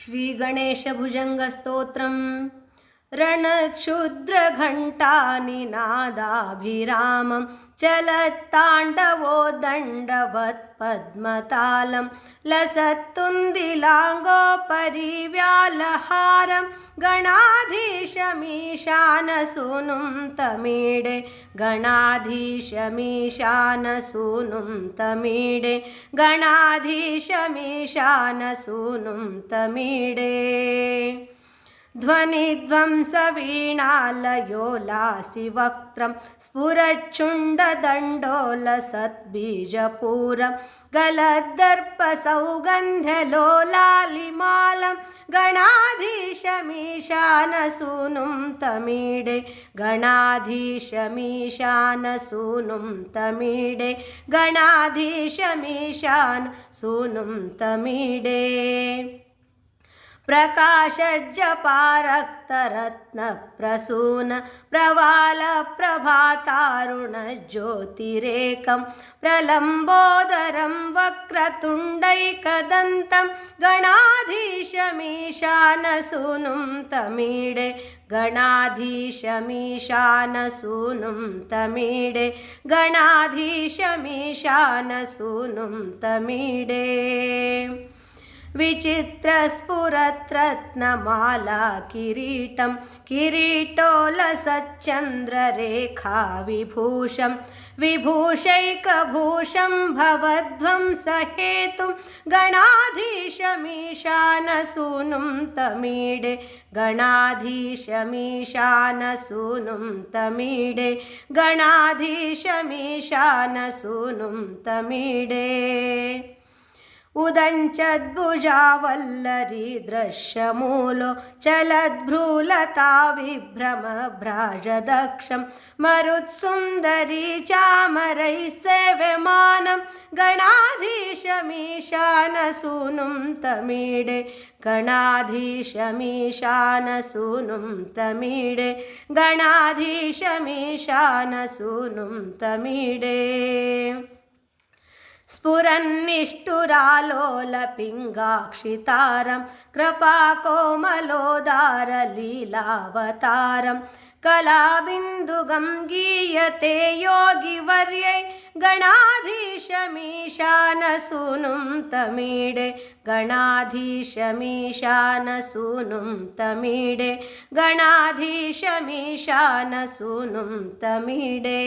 श्रीगणेशभुजङ्गस्तोत्रम् रणक्षुद्रघण्टानिनादाभिरामं चलत्ताण्डवो दण्डवत्पद्मतालं लसत्तुन्दिलाङ्गोपरिव्यालहारं गणाधीशमीशानसूनुं तमीडे गणाधीशमीशानसूनुं तमीडे गणाधीशमीशानसूनुं तमीडे ध्वनिध्वंसवीणालयोलासिवक्त्रं स्फुरच्छुण्डदण्डोलसद्बीजपूरं गलद्दर्पसौगन्ध्यलोलालिमालं गणाधीशमीशानसूनुं तमीडे गणाधीशमीशानसूनुं तमीडे गणाधीशमीशानसूनुं तमीडे प्रकाशज्जपारक्तरत्नप्रसून प्रवालप्रभातारुणज्योतिरेकं प्रलम्बोदरं वक्रतुण्डैकदन्तं गणाधीशमीशानसूनुं तमीडे गणाधीशमीशानसूनुं तमीडे गणाधीशमीशानसूनुं तमीडे विचित्रस्फुरत्रत्नमाला किरीटं किरीटोलसच्चन्द्ररेखाविभूषं विभूषैकभूषं भवध्वंसहेतुं गणाधीशमीशानसूनुं तमीडे गणाधीशमीशानसूनुं तमीडे गणाधीशमीशानसूनुं तमीडे उदञ्चद्भुजावल्लरी दृश्यमूलो चलद्भ्रूलता विभ्रमभ्राजदक्षं मरुत्सुन्दरी चामरैः सेव्यमानं गणाधीशमीशानसूनुं तमीडे गणाधीशमीशानसूनुं तमीडे गणाधीशमीशानसूनुं तमीडे स्फुरन्निष्ठुरालोलपिङ्गाक्षितारं कृपाकोमलोदारलीलावतारं कलाबिन्दुगं गीयते योगिवर्यै गणाधीशमीशानसूनुं तमीडे गणाधीशमीशानसूनुं तमीडे गणाधीशमीशानसूनुं तमीडे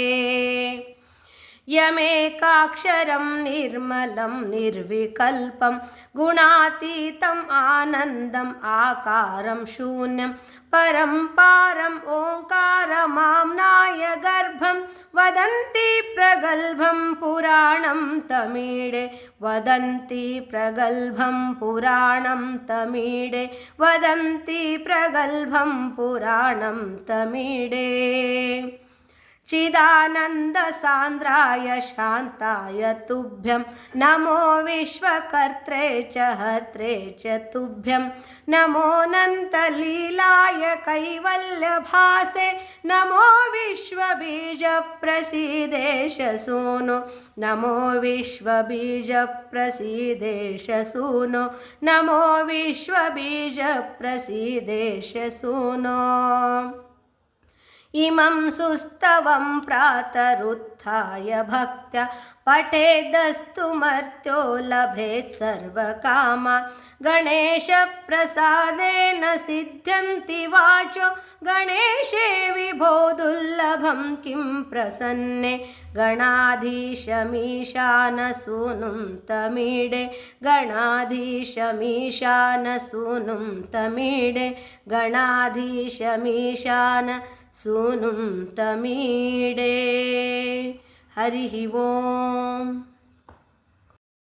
यमेकाक्षरं निर्मलं निर्विकल्पं गुणातीतम् आनन्दम् आकारं शून्यं परं पारम् ओङ्कारमाम्नाय गर्भं वदन्ति प्रगल्भं पुराणं तमीडे वदन्ति प्रगल्भं पुराणं तमीडे वदन्ति प्रगल्भं पुराणं तमीडे चिदानन्दसान्द्राय शान्ताय तुभ्यं नमो विश्वकर्त्रे च हर्त्रे च तुभ्यं नमोऽनन्तलीलाय कैवल्यभासे नमो विश्वबीजप्रसीदेश सूनो नमो विश्वबीजप्रसीदेश सूनो नमो विश्वबीजप्रसीदेश सूनो इमं सुस्तवं प्रातरुत्थाय भक्त्या पठेदस्तु मर्त्यो लभेत् सर्वकामान् गणेशप्रसादेन सिद्ध्यन्ति वाचो गणेशे विभो दुर्लभं किं प्रसन्ने गणाधीशमीशानसूनुं तमीडे गणाधीशमीशानसूनुं तमीडे गणाधीशमीशानसूनुं तमीडे हरिः ओम्।